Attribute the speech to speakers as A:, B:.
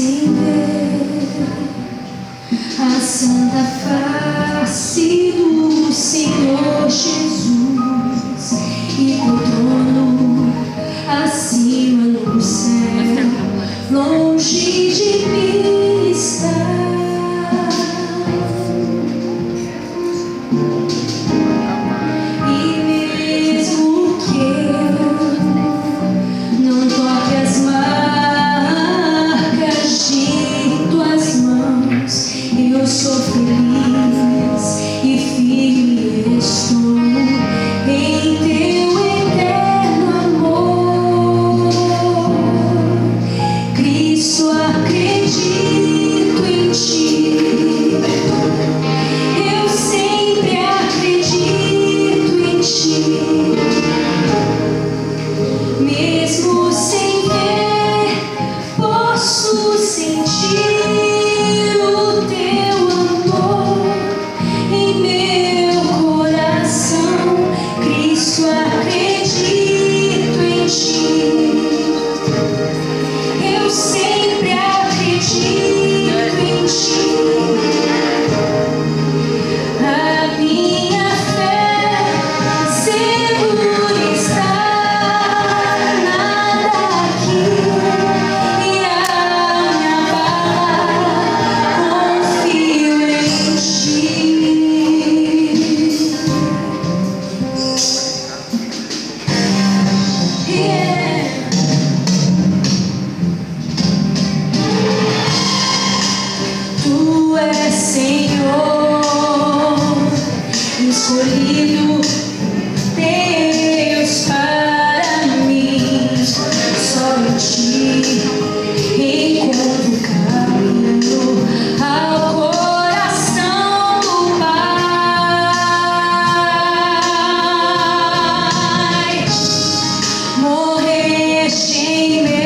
A: sem ver a santa face do Senhor Jesus e o trono acima no céu, longe de mim está. Eu sou feliz e firme estou em teu eterno amor. Cristo, acredito em ti. Eu sempre acredito em ti. Mesmo sem ver, posso sentir escolhido Deus para mim, só em ti encontro o caminho ao coração do Pai. Morreste em